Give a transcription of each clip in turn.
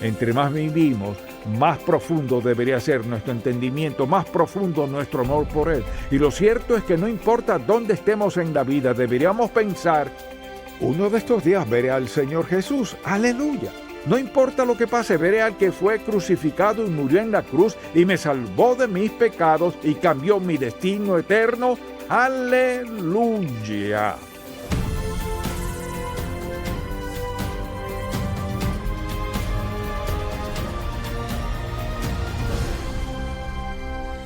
Entre más vivimos, más profundo debería ser nuestro entendimiento, más profundo nuestro amor por Él. Y lo cierto es que no importa dónde estemos en la vida, deberíamos pensar, uno de estos días veré al Señor Jesús. ¡Aleluya! No importa lo que pase, veré al que fue crucificado y murió en la cruz y me salvó de mis pecados y cambió mi destino eterno. ¡Aleluya!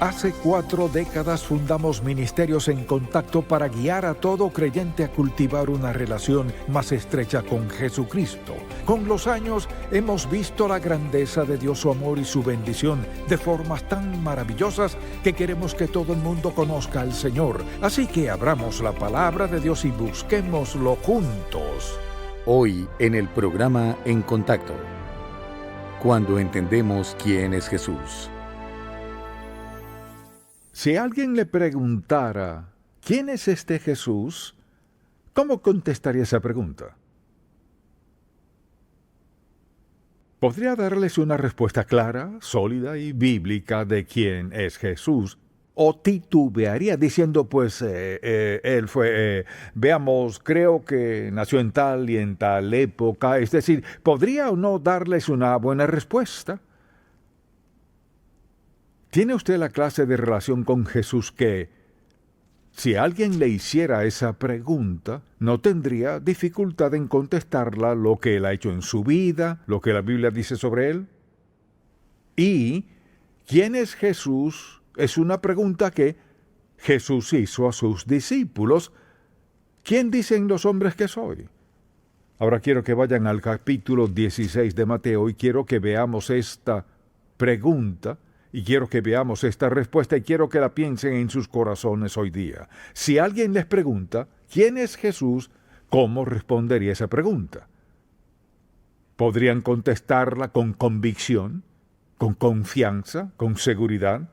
Hace 4 décadas fundamos Ministerios en Contacto para guiar a todo creyente a cultivar una relación más estrecha con Jesucristo. Con los años hemos visto la grandeza de Dios, su amor y su bendición de formas tan maravillosas que queremos que todo el mundo conozca al Señor. Así que abramos la palabra de Dios y busquémoslo juntos. Hoy en el programa En Contacto, cuando entendemos quién es Jesús. Si alguien le preguntara, ¿quién es este Jesús?, ¿cómo contestaría esa pregunta? Podría darles una respuesta clara, sólida y bíblica de quién es Jesús, o titubearía diciendo, él fue, creo que nació en tal y en tal época. Es decir, ¿podría o no darles una buena respuesta? ¿Tiene usted la clase de relación con Jesús que, si alguien le hiciera esa pregunta, no tendría dificultad en contestarla lo que Él ha hecho en su vida, lo que la Biblia dice sobre Él? Y, ¿quién es Jesús? Es una pregunta que Jesús hizo a sus discípulos. ¿Quién dicen los hombres que soy? Ahora quiero que vayan al capítulo 16 de Mateo y quiero que veamos esta pregunta. Y quiero que veamos esta respuesta y quiero que la piensen en sus corazones hoy día. Si alguien les pregunta, ¿quién es Jesús?, ¿cómo respondería esa pregunta? ¿Podrían contestarla con convicción, con confianza, con seguridad?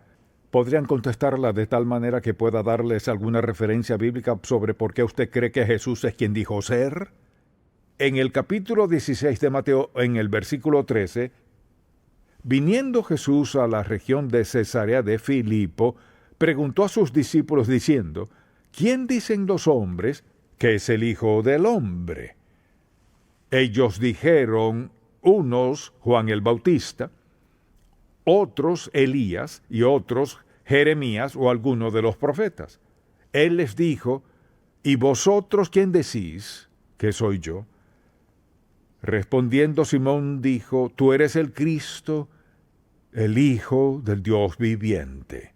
¿Podrían contestarla de tal manera que pueda darles alguna referencia bíblica sobre por qué usted cree que Jesús es quien dijo ser? En el capítulo 16 de Mateo, en el versículo 13, viniendo Jesús a la región de Cesarea de Filipo, preguntó a sus discípulos diciendo, ¿quién dicen los hombres que es el Hijo del Hombre? Ellos dijeron, unos Juan el Bautista, otros Elías y otros Jeremías o alguno de los profetas. Él les dijo, ¿y vosotros quién decís que soy yo? Respondiendo Simón dijo, tú eres el Cristo, el Hijo del Dios viviente.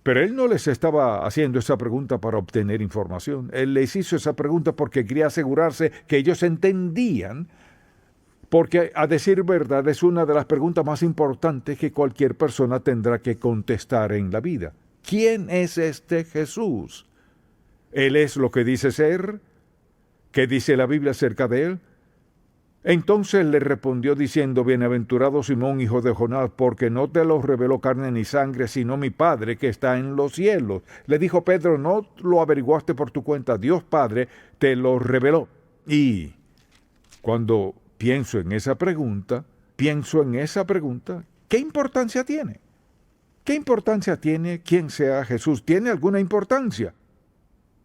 Pero él no les estaba haciendo esa pregunta para obtener información. Él les hizo esa pregunta porque quería asegurarse que ellos entendían, porque a decir verdad es una de las preguntas más importantes que cualquier persona tendrá que contestar en la vida. ¿Quién es este Jesús? ¿Él es lo que dice ser? ¿Qué dice la Biblia acerca de él? Entonces le respondió diciendo, bienaventurado Simón, hijo de Jonás, porque no te lo reveló carne ni sangre, sino mi Padre que está en los cielos. Le dijo Pedro, no lo averiguaste por tu cuenta, Dios Padre te lo reveló. Y cuando pienso en esa pregunta, ¿qué importancia tiene? ¿Qué importancia tiene quién sea Jesús? ¿Tiene alguna importancia?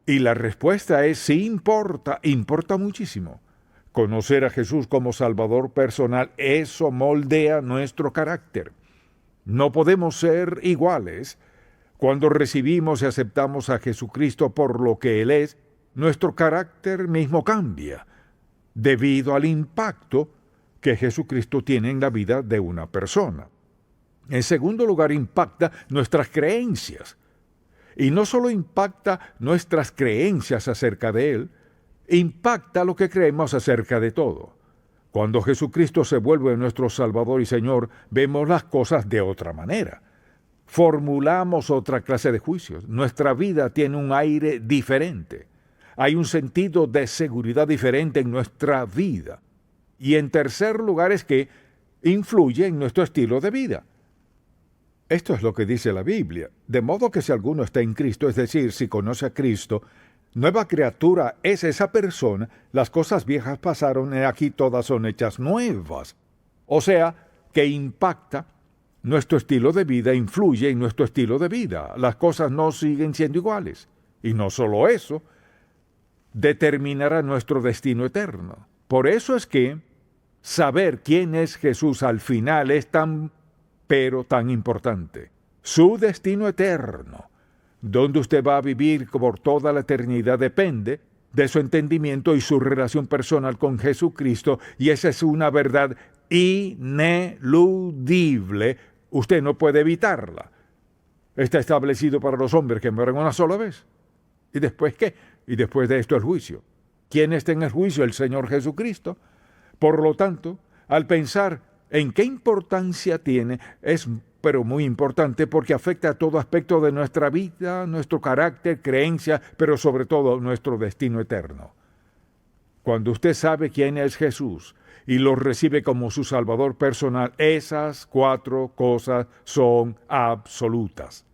Y la respuesta es sí importa muchísimo. Conocer a Jesús como Salvador personal, eso moldea nuestro carácter. No podemos ser iguales. Cuando recibimos y aceptamos a Jesucristo por lo que Él es, nuestro carácter mismo cambia, debido al impacto que Jesucristo tiene en la vida de una persona. En segundo lugar, impacta nuestras creencias. Y no solo impacta nuestras creencias acerca de Él, impacta lo que creemos acerca de todo. Cuando Jesucristo se vuelve nuestro Salvador y Señor, vemos las cosas de otra manera. Formulamos otra clase de juicios. Nuestra vida tiene un aire diferente. Hay un sentido de seguridad diferente en nuestra vida. Y en tercer lugar es que influye en nuestro estilo de vida. Esto es lo que dice la Biblia. De modo que si alguno está en Cristo, es decir, si conoce a Cristo, nueva criatura es esa persona, las cosas viejas pasaron y aquí todas son hechas nuevas. O sea, que impacta nuestro estilo de vida, influye en nuestro estilo de vida. Las cosas no siguen siendo iguales. Y no solo eso, determinará nuestro destino eterno. Por eso es que saber quién es Jesús al final es tan importante. Su destino eterno, donde usted va a vivir por toda la eternidad, depende de su entendimiento y su relación personal con Jesucristo, y esa es una verdad ineludible. Usted no puede evitarla. Está establecido para los hombres que mueren una sola vez. ¿Y después qué? Y después de esto el juicio. ¿Quién está en el juicio? El Señor Jesucristo. Por lo tanto, al pensar en qué importancia tiene, es pero muy importante porque afecta a todo aspecto de nuestra vida, nuestro carácter, creencia, pero sobre todo nuestro destino eterno. Cuando usted sabe quién es Jesús y lo recibe como su Salvador personal, esas 4 cosas son absolutas.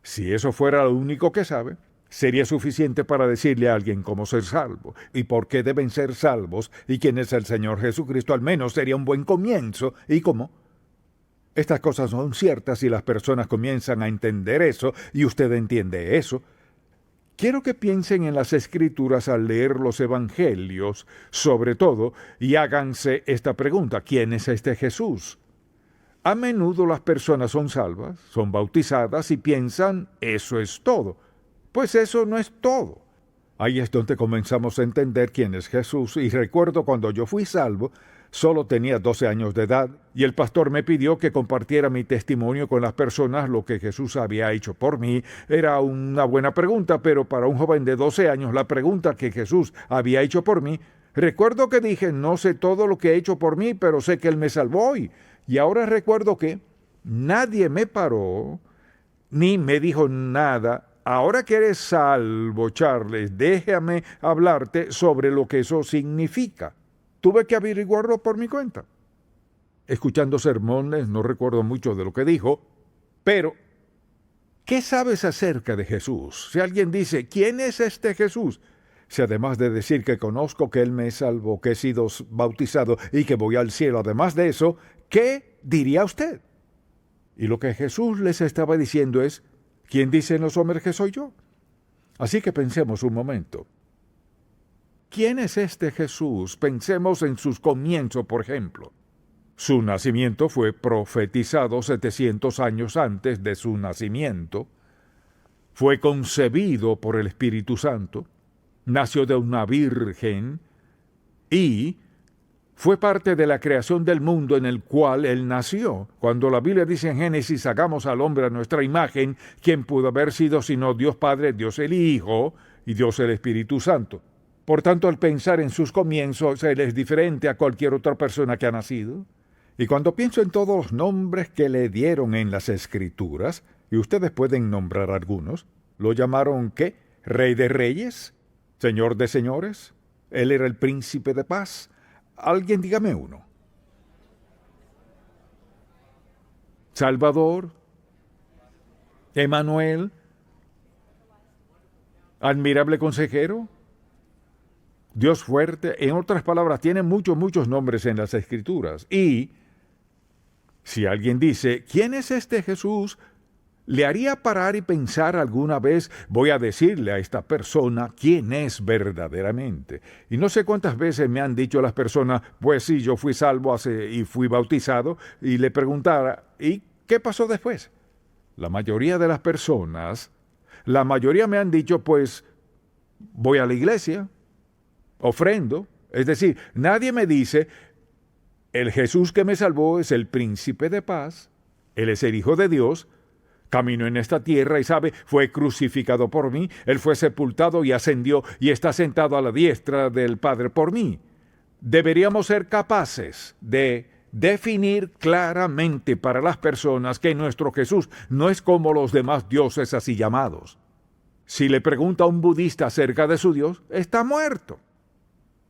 Si eso fuera lo único que sabe, sería suficiente para decirle a alguien cómo ser salvo y por qué deben ser salvos y quién es el Señor Jesucristo. Al menos sería un buen comienzo. ¿Y cómo? Estas cosas son ciertas y las personas comienzan a entender eso y usted entiende eso. Quiero que piensen en las Escrituras al leer los Evangelios, sobre todo, y háganse esta pregunta: ¿quién es este Jesús? A menudo las personas son salvas, son bautizadas y piensan, eso es todo. Pues eso no es todo. Ahí es donde comenzamos a entender quién es Jesús, y recuerdo cuando yo fui salvo, solo tenía 12 años de edad, y el pastor me pidió que compartiera mi testimonio con las personas, lo que Jesús había hecho por mí. Era una buena pregunta, pero para un joven de 12 años, la pregunta que Jesús había hecho por mí, recuerdo que dije, no sé todo lo que ha hecho por mí, pero sé que Él me salvó hoy. Y ahora recuerdo que nadie me paró, ni me dijo nada. Ahora que eres salvo, Charles, déjame hablarte sobre lo que eso significa. Tuve que averiguarlo por mi cuenta. Escuchando sermones, no recuerdo mucho de lo que dijo, pero ¿qué sabes acerca de Jesús? Si alguien dice, ¿quién es este Jesús? Si además de decir que conozco que Él me salvó, que he sido bautizado y que voy al cielo, además de eso, ¿qué diría usted? Y lo que Jesús les estaba diciendo es, ¿quién dicen los hombres que soy yo? Así que pensemos un momento. ¿Quién es este Jesús? Pensemos en sus comienzos, por ejemplo. Su nacimiento fue profetizado 700 años antes de su nacimiento. Fue concebido por el Espíritu Santo. Nació de una virgen y fue parte de la creación del mundo en el cual Él nació. Cuando la Biblia dice en Génesis, hagamos al hombre a nuestra imagen, ¿quién pudo haber sido sino Dios Padre, Dios el Hijo y Dios el Espíritu Santo? Por tanto, al pensar en sus comienzos, Él es diferente a cualquier otra persona que ha nacido. Y cuando pienso en todos los nombres que le dieron en las Escrituras, y ustedes pueden nombrar algunos, ¿lo llamaron qué? ¿Rey de reyes? ¿Señor de señores? ¿Él era el príncipe de paz? Alguien dígame uno. Salvador, Emanuel, admirable consejero, Dios fuerte. En otras palabras, tiene muchos nombres en las Escrituras. Y si alguien dice, ¿quién es este Jesús?, le haría parar y pensar alguna vez, voy a decirle a esta persona quién es verdaderamente. Y no sé cuántas veces me han dicho las personas, pues sí, yo fui salvo y fui bautizado, y le preguntara, ¿y qué pasó después? La mayoría de las personas, me han dicho, pues, voy a la iglesia, ofrendo. Es decir, nadie me dice, el Jesús que me salvó es el príncipe de paz, Él es el Hijo de Dios, caminó en esta tierra y fue crucificado por mí, Él fue sepultado y ascendió y está sentado a la diestra del Padre por mí. Deberíamos ser capaces de definir claramente para las personas que nuestro Jesús no es como los demás dioses así llamados. Si le pregunta a un budista acerca de su Dios, está muerto.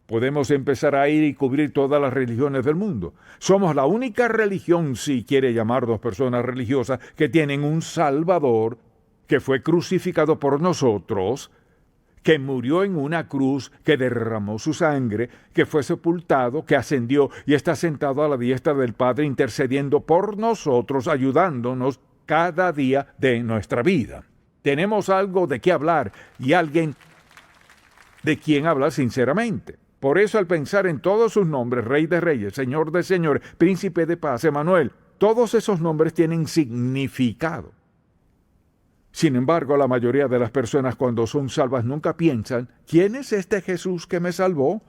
Podemos empezar a ir y cubrir todas las religiones del mundo. Somos la única religión, si quiere llamarnos personas religiosas, que tienen un Salvador que fue crucificado por nosotros, que murió en una cruz, que derramó su sangre, que fue sepultado, que ascendió y está sentado a la diestra del Padre intercediendo por nosotros, ayudándonos cada día de nuestra vida. Tenemos algo de qué hablar y alguien de quien hablar sinceramente. Por eso, al pensar en todos sus nombres, Rey de Reyes, Señor de Señores, Príncipe de Paz, Emmanuel, todos esos nombres tienen significado. Sin embargo, la mayoría de las personas cuando son salvas nunca piensan, ¿quién es este Jesús que me salvó?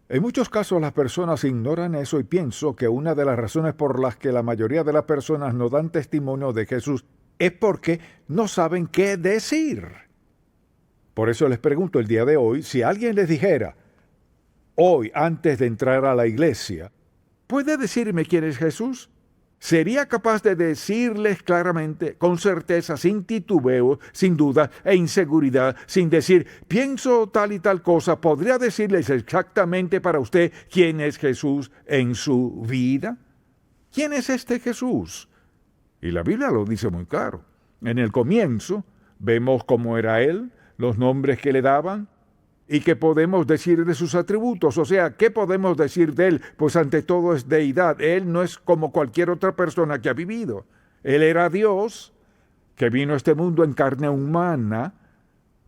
En muchos casos las personas ignoran eso y pienso que una de las razones por las que la mayoría de las personas no dan testimonio de Jesús es porque no saben qué decir. Por eso les pregunto el día de hoy, si alguien les dijera, hoy antes de entrar a la iglesia, ¿puede decirme quién es Jesús? ¿Sería capaz de decirles claramente, con certeza, sin titubeo, sin duda e inseguridad, sin decir, pienso tal y tal cosa? ¿Podría decirles exactamente para usted quién es Jesús en su vida? ¿Quién es este Jesús? Y la Biblia lo dice muy claro. En el comienzo vemos cómo era Él, los nombres que le daban, ¿y qué podemos decir de sus atributos? O sea, ¿qué podemos decir de Él? Pues ante todo es deidad. Él no es como cualquier otra persona que ha vivido. Él era Dios, que vino a este mundo en carne humana,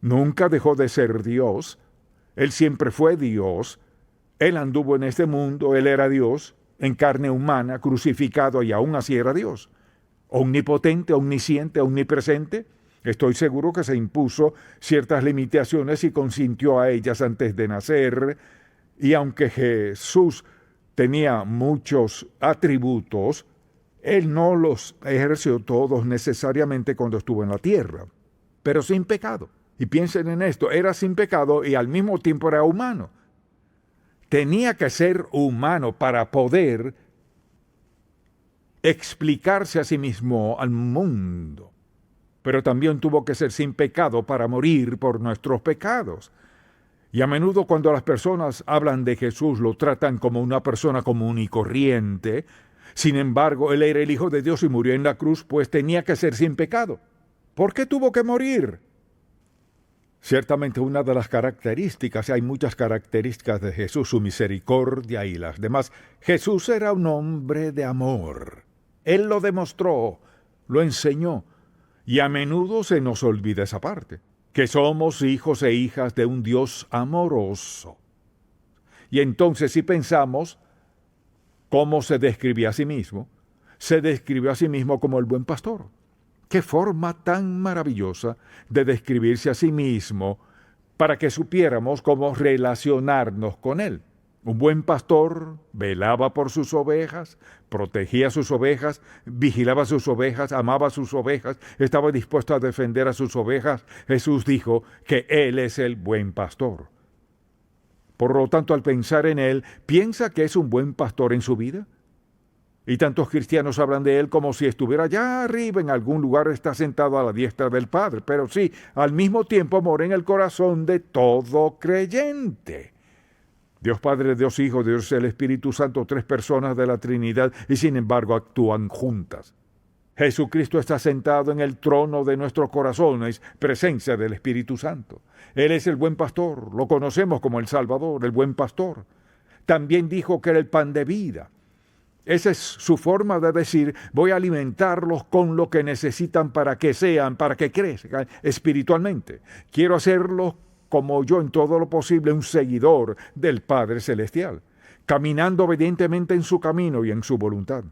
nunca dejó de ser Dios. Él siempre fue Dios. Él anduvo en este mundo, Él era Dios, en carne humana, crucificado y aún así era Dios. Omnipotente, omnisciente, omnipresente. Estoy seguro que se impuso ciertas limitaciones y consintió a ellas antes de nacer. Y aunque Jesús tenía muchos atributos, Él no los ejerció todos necesariamente cuando estuvo en la tierra, pero sin pecado. Y piensen en esto, era sin pecado y al mismo tiempo era humano. Tenía que ser humano para poder explicarse a sí mismo al mundo. Pero también tuvo que ser sin pecado para morir por nuestros pecados. Y a menudo cuando las personas hablan de Jesús lo tratan como una persona común y corriente. Sin embargo, Él era el Hijo de Dios y murió en la cruz, pues tenía que ser sin pecado. ¿Por qué tuvo que morir? Ciertamente una de las características, hay muchas características de Jesús, su misericordia y las demás. Jesús era un hombre de amor. Él lo demostró, lo enseñó. Y a menudo se nos olvida esa parte, que somos hijos e hijas de un Dios amoroso. Y entonces si pensamos cómo se describía a sí mismo, se describió a sí mismo como el buen pastor. ¡Qué forma tan maravillosa de describirse a sí mismo para que supiéramos cómo relacionarnos con Él! Un buen pastor velaba por sus ovejas, protegía sus ovejas, vigilaba sus ovejas, amaba sus ovejas, estaba dispuesto a defender a sus ovejas. Jesús dijo que Él es el buen pastor. Por lo tanto, al pensar en Él, ¿piensa que es un buen pastor en su vida? Y tantos cristianos hablan de Él como si estuviera allá arriba en algún lugar, está sentado a la diestra del Padre. Pero sí, al mismo tiempo mora en el corazón de todo creyente. Dios Padre, Dios Hijo, Dios el Espíritu Santo, tres personas de la Trinidad, y sin embargo actúan juntas. Jesucristo está sentado en el trono de nuestros corazones, presencia del Espíritu Santo. Él es el buen pastor, lo conocemos como el Salvador, el buen pastor. También dijo que era el pan de vida. Esa es su forma de decir, voy a alimentarlos con lo que necesitan para que sean, para que crezcan espiritualmente. Quiero hacerlos como yo en todo lo posible, un seguidor del Padre Celestial, caminando obedientemente en su camino y en su voluntad.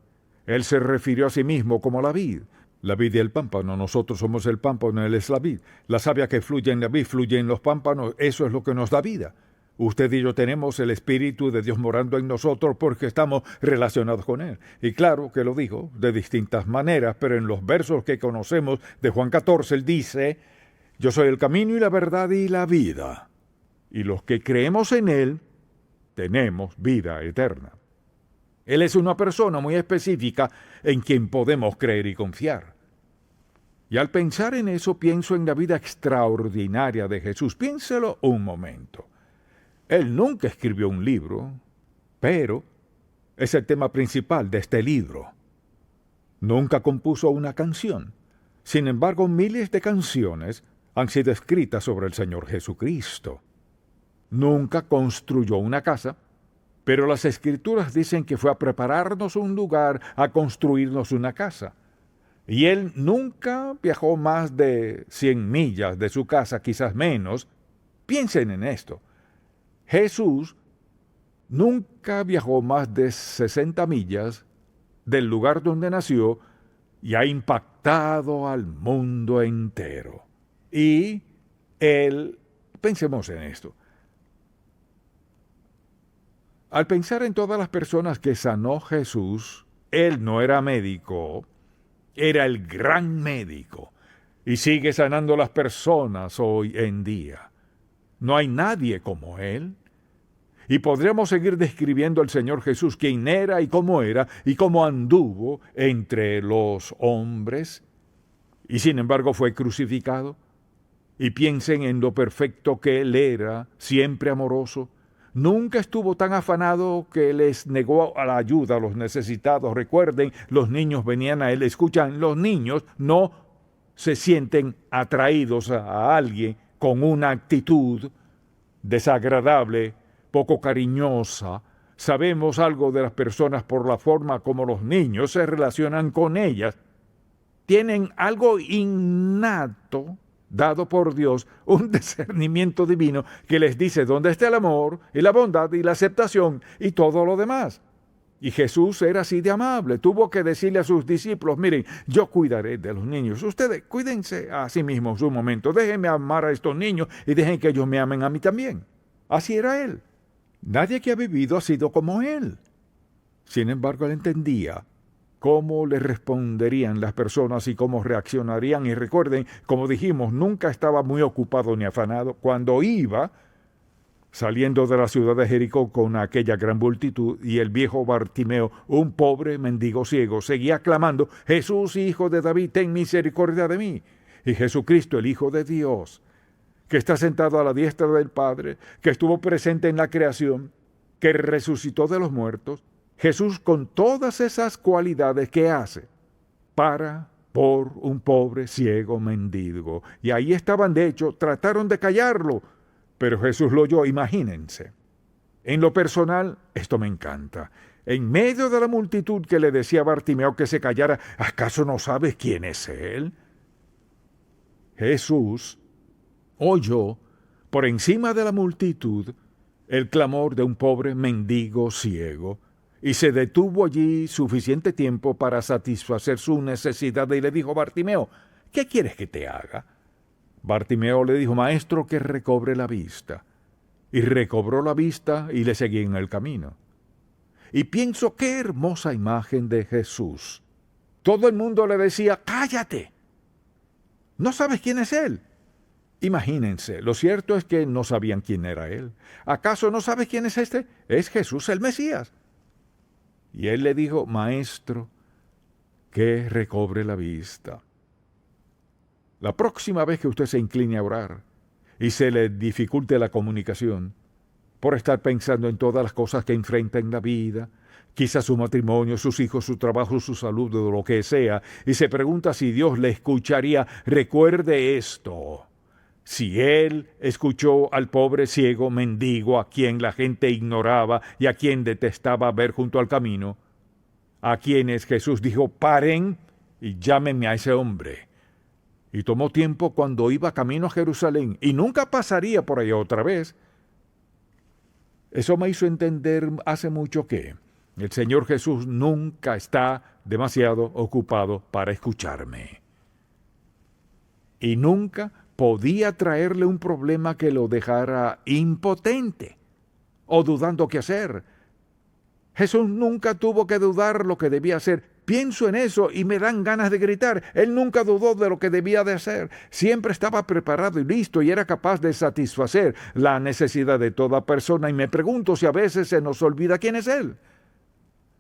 Él se refirió a sí mismo como la vid y el pámpano. Nosotros somos el pámpano, Él es la vid. La savia que fluye en la vid, fluye en los pámpanos, eso es lo que nos da vida. Usted y yo tenemos el Espíritu de Dios morando en nosotros porque estamos relacionados con Él. Y claro que lo dijo de distintas maneras, pero en los versos que conocemos de Juan 14, Él dice, yo soy el camino y la verdad y la vida. Y los que creemos en Él, tenemos vida eterna. Él es una persona muy específica en quien podemos creer y confiar. Y al pensar en eso, pienso en la vida extraordinaria de Jesús. Piénselo un momento. Él nunca escribió un libro, pero es el tema principal de este libro. Nunca compuso una canción. Sin embargo, miles de canciones han sido escritas sobre el Señor Jesucristo. Nunca construyó una casa, pero las Escrituras dicen que fue a prepararnos un lugar, a construirnos una casa. Y Él nunca viajó más de 100 millas de su casa, quizás menos. Piensen en esto. Jesús nunca viajó más de 60 millas del lugar donde nació y ha impactado al mundo entero. Y Él, pensemos en esto, al pensar en todas las personas que sanó Jesús, Él no era médico, era el gran médico y sigue sanando las personas hoy en día. No hay nadie como Él. Y podríamos seguir describiendo al Señor Jesús, quién era y cómo anduvo entre los hombres, y sin embargo fue crucificado. Y piensen en lo perfecto que Él era, siempre amoroso. Nunca estuvo tan afanado que les negó a la ayuda a los necesitados. Recuerden, los niños venían a Él. Escuchan, los niños no se sienten atraídos a alguien con una actitud desagradable, poco cariñosa. Sabemos algo de las personas por la forma como los niños se relacionan con ellas. Tienen algo innato, dado por Dios, un discernimiento divino que les dice dónde está el amor y la bondad y la aceptación y todo lo demás. Y Jesús era así de amable. Tuvo que decirle a sus discípulos, miren, yo cuidaré de los niños. Ustedes cuídense a sí mismos un momento. Déjenme amar a estos niños y dejen que ellos me amen a mí también. Así era Él. Nadie que ha vivido ha sido como Él. Sin embargo, Él entendía cómo le responderían las personas y cómo reaccionarían. Y recuerden, como dijimos, nunca estaba muy ocupado ni afanado. Cuando iba saliendo de la ciudad de Jericó con aquella gran multitud, y el viejo Bartimeo, un pobre mendigo ciego, seguía clamando, Jesús, Hijo de David, ten misericordia de mí. Y Jesucristo, el Hijo de Dios, que está sentado a la diestra del Padre, que estuvo presente en la creación, que resucitó de los muertos, Jesús, con todas esas cualidades que hace, para por un pobre ciego mendigo. Y ahí estaban, de hecho, trataron de callarlo, pero Jesús lo oyó. Imagínense. En lo personal, esto me encanta. En medio de la multitud que le decía a Bartimeo que se callara, ¿acaso no sabes quién es Él? Jesús oyó, por encima de la multitud, el clamor de un pobre mendigo ciego, y se detuvo allí suficiente tiempo para satisfacer su necesidad, y le dijo, Bartimeo, ¿qué quieres que te haga? Bartimeo le dijo, Maestro, que recobre la vista. Y recobró la vista y le seguí en el camino. Y pienso, qué hermosa imagen de Jesús. Todo el mundo le decía, cállate. ¿No sabes quién es Él? Imagínense, lo cierto es que no sabían quién era Él. ¿Acaso no sabes quién es este? Es Jesús el Mesías. Y Él le dijo, Maestro, que recobre la vista. La próxima vez que usted se incline a orar y se le dificulte la comunicación por estar pensando en todas las cosas que enfrenta en la vida, quizás su matrimonio, sus hijos, su trabajo, su salud, o lo que sea, y se pregunta si Dios le escucharía, recuerde esto. Si Él escuchó al pobre ciego mendigo a quien la gente ignoraba y a quien detestaba ver junto al camino, a quienes Jesús dijo, paren y llámenme a ese hombre. Y tomó tiempo cuando iba camino a Jerusalén y nunca pasaría por ahí otra vez. Eso me hizo entender hace mucho que el Señor Jesús nunca está demasiado ocupado para escucharme. Y nunca podía traerle un problema que lo dejara impotente o dudando qué hacer. Jesús nunca tuvo que dudar lo que debía hacer. Pienso en eso y me dan ganas de gritar. Él nunca dudó de lo que debía de hacer. Siempre estaba preparado y listo y era capaz de satisfacer la necesidad de toda persona. Y me pregunto si a veces se nos olvida quién es Él.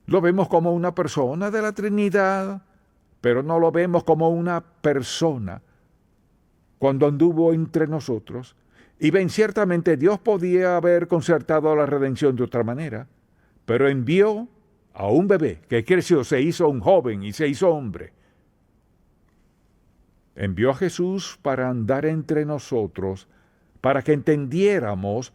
Lo vemos como una persona de la Trinidad, pero no lo vemos como una persona. Cuando anduvo entre nosotros, y ven, ciertamente Dios podía haber concertado la redención de otra manera, pero envió a un bebé que creció, se hizo un joven y se hizo hombre. Envió a Jesús para andar entre nosotros, para que entendiéramos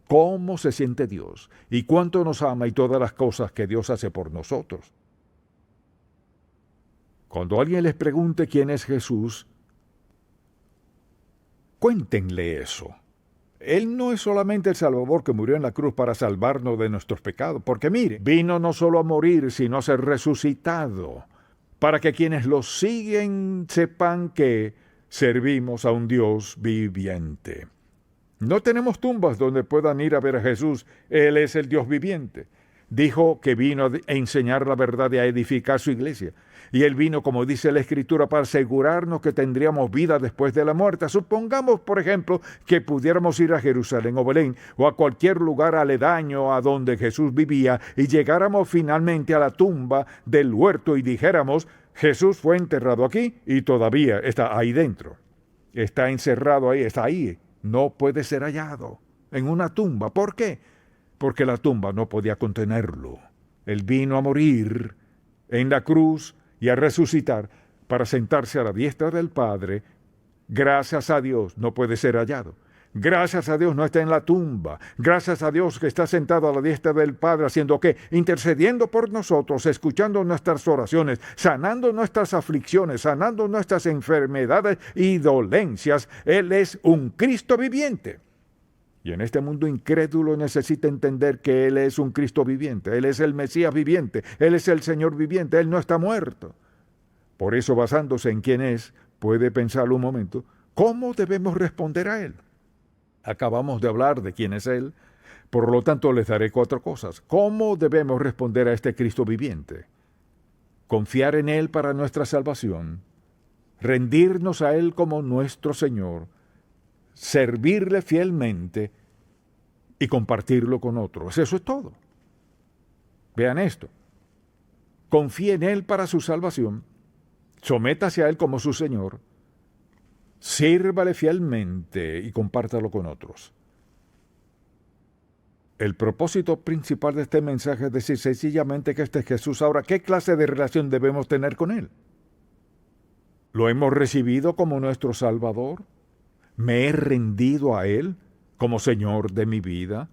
cómo se siente Dios y cuánto nos ama y todas las cosas que Dios hace por nosotros. Cuando alguien les pregunte quién es Jesús, cuéntenle eso. Él no es solamente el Salvador que murió en la cruz para salvarnos de nuestros pecados, porque mire, vino no solo a morir, sino a ser resucitado, para que quienes lo siguen sepan que servimos a un Dios viviente. No tenemos tumbas donde puedan ir a ver a Jesús. Él es el Dios viviente. Dijo que vino a enseñar la verdad y a edificar su iglesia. Y Él vino, como dice la Escritura, para asegurarnos que tendríamos vida después de la muerte. Supongamos, por ejemplo, que pudiéramos ir a Jerusalén o Belén o a cualquier lugar aledaño a donde Jesús vivía y llegáramos finalmente a la tumba del huerto y dijéramos, Jesús fue enterrado aquí y todavía está ahí dentro. Está encerrado ahí, está ahí. No puede ser hallado en una tumba. ¿Por qué? Porque la tumba no podía contenerlo. Él vino a morir en la cruz y a resucitar para sentarse a la diestra del Padre. Gracias a Dios no puede ser hallado. Gracias a Dios no está en la tumba. Gracias a Dios que está sentado a la diestra del Padre, haciendo ¿qué? Intercediendo por nosotros, escuchando nuestras oraciones, sanando nuestras aflicciones, sanando nuestras enfermedades y dolencias. Él es un Cristo viviente. Y en este mundo incrédulo necesita entender que Él es un Cristo viviente. Él es el Mesías viviente. Él es el Señor viviente. Él no está muerto. Por eso, basándose en quién es, puede pensarlo un momento, ¿cómo debemos responder a Él? Acabamos de hablar de quién es Él, por lo tanto les daré 4 cosas. ¿Cómo debemos responder a este Cristo viviente? Confiar en Él para nuestra salvación, rendirnos a Él como nuestro Señor, servirle fielmente y compartirlo con otros. Eso es todo. Vean esto. Confíe en Él para su salvación, sométase a Él como su Señor, sírvale fielmente y compártalo con otros. El propósito principal de este mensaje es decir sencillamente que este es Jesús. Ahora, ¿qué clase de relación debemos tener con Él? ¿Lo hemos recibido como nuestro Salvador? ¿Me he rendido a Él como Señor de mi vida?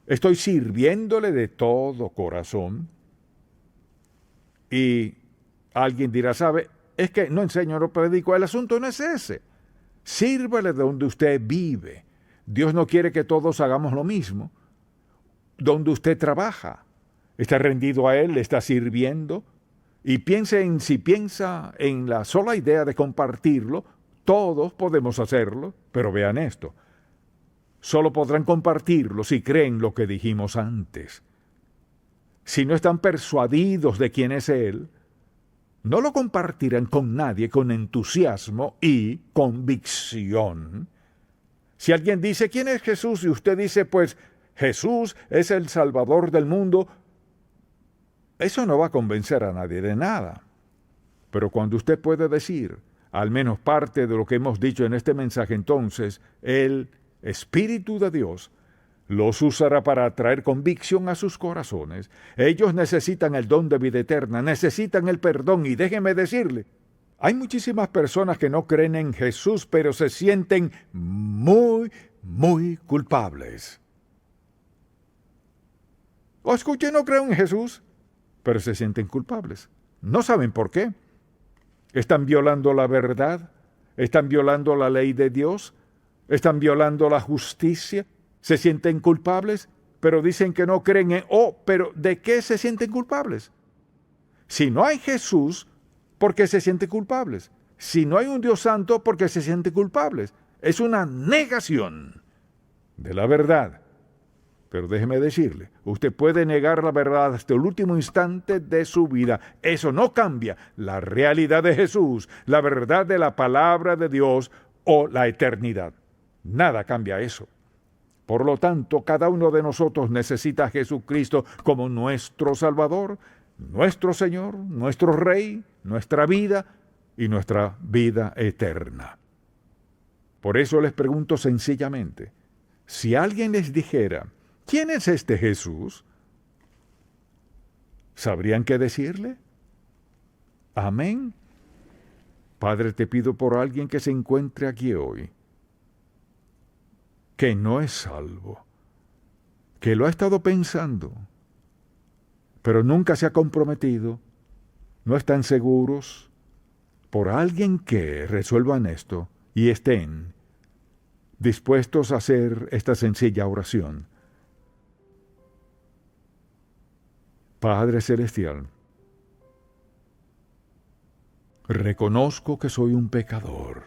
¿Estoy sirviéndole de todo corazón? Y alguien dirá, ¿sabe? Es que no enseño, no predico. El asunto no es ese. Sírvale de donde usted vive. Dios no quiere que todos hagamos lo mismo. Donde usted trabaja, está rendido a Él, le está sirviendo. Y si piensa en la sola idea de compartirlo, todos podemos hacerlo. Pero vean esto. Solo podrán compartirlo si creen lo que dijimos antes. Si no están persuadidos de quién es Él, no lo compartirán con nadie con entusiasmo y convicción. Si alguien dice, ¿quién es Jesús? Y usted dice, pues, Jesús es el Salvador del mundo, eso no va a convencer a nadie de nada. Pero cuando usted puede decir, al menos parte de lo que hemos dicho en este mensaje, entonces, el Espíritu de Dios los usará para traer convicción a sus corazones. Ellos necesitan el don de vida eterna, necesitan el perdón, y déjeme decirle, hay muchísimas personas que no creen en Jesús, pero se sienten muy, muy culpables. O escuchen, no creo en Jesús, pero se sienten culpables. No saben por qué. Están violando la verdad, están violando la ley de Dios, están violando la justicia. Se sienten culpables, pero dicen que no creen en... pero ¿de qué se sienten culpables? Si no hay Jesús, ¿por qué se sienten culpables? Si no hay un Dios santo, ¿por qué se sienten culpables? Es una negación de la verdad. Pero déjeme decirle, usted puede negar la verdad hasta el último instante de su vida. Eso no cambia la realidad de Jesús, la verdad de la palabra de Dios o la eternidad. Nada cambia eso. Por lo tanto, cada uno de nosotros necesita a Jesucristo como nuestro Salvador, nuestro Señor, nuestro Rey, nuestra vida y nuestra vida eterna. Por eso les pregunto sencillamente, si alguien les dijera, ¿quién es este Jesús? ¿Sabrían qué decirle? Amén. Padre, te pido por alguien que se encuentre aquí hoy, que no es salvo, que lo ha estado pensando, pero nunca se ha comprometido, no están seguros, por alguien que resuelvan esto y estén dispuestos a hacer esta sencilla oración. Padre Celestial, reconozco que soy un pecador.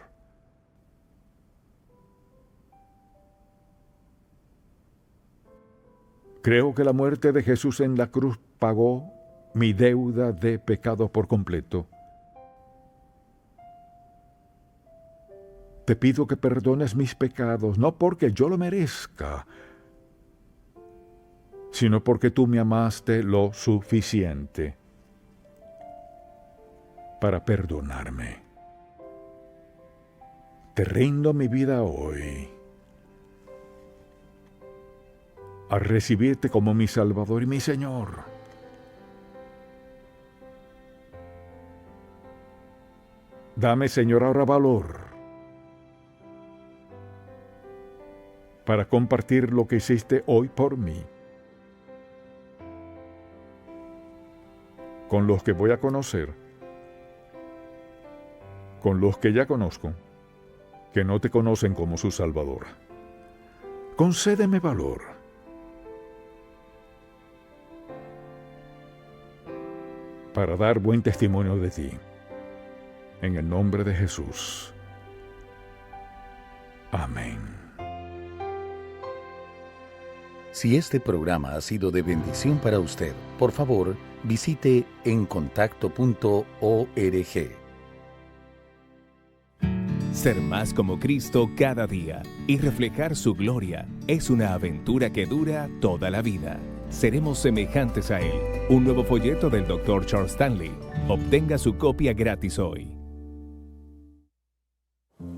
Creo que la muerte de Jesús en la cruz pagó mi deuda de pecado por completo. Te pido que perdones mis pecados, no porque yo lo merezca, sino porque tú me amaste lo suficiente para perdonarme. Te rindo mi vida hoy a recibirte como mi Salvador y mi Señor. Dame, Señor, ahora valor para compartir lo que hiciste hoy por mí con los que voy a conocer, con los que ya conozco, que no te conocen como su Salvador. Concédeme valor para dar buen testimonio de ti. En el nombre de Jesús. Amén. Si este programa ha sido de bendición para usted, por favor, visite encontacto.org. Ser más como Cristo cada día y reflejar su gloria es una aventura que dura toda la vida. Seremos semejantes a Él. Un nuevo folleto del Dr. Charles Stanley. Obtenga su copia gratis hoy.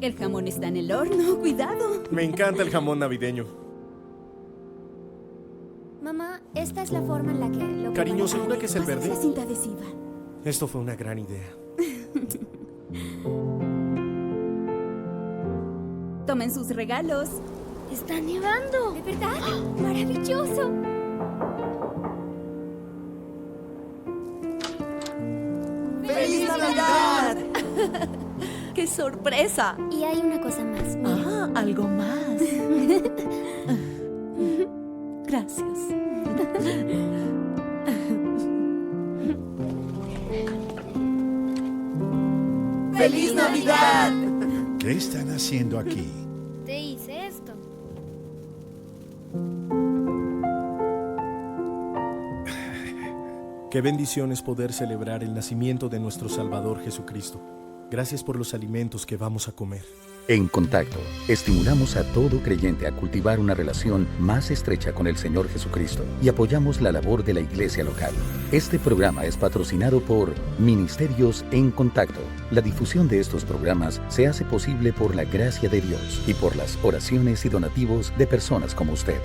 El jamón está en el horno, cuidado. Me encanta el jamón navideño. Mamá, esta es la forma en la que lo Cariño, ¿segura que es el verde? La cinta adhesiva. Esto fue una gran idea. Tomen sus regalos. ¡Está nevando! ¿De verdad? ¡Maravilloso! ¡Feliz Navidad! ¡Qué sorpresa! Y hay una cosa más. Mira. Algo más. Gracias. ¡Feliz Navidad! ¿Qué están haciendo aquí? Te hice esto. Qué bendición es poder celebrar el nacimiento de nuestro Salvador Jesucristo. Gracias por los alimentos que vamos a comer. En Contacto, estimulamos a todo creyente a cultivar una relación más estrecha con el Señor Jesucristo y apoyamos la labor de la iglesia local. Este programa es patrocinado por Ministerios en Contacto. La difusión de estos programas se hace posible por la gracia de Dios y por las oraciones y donativos de personas como usted.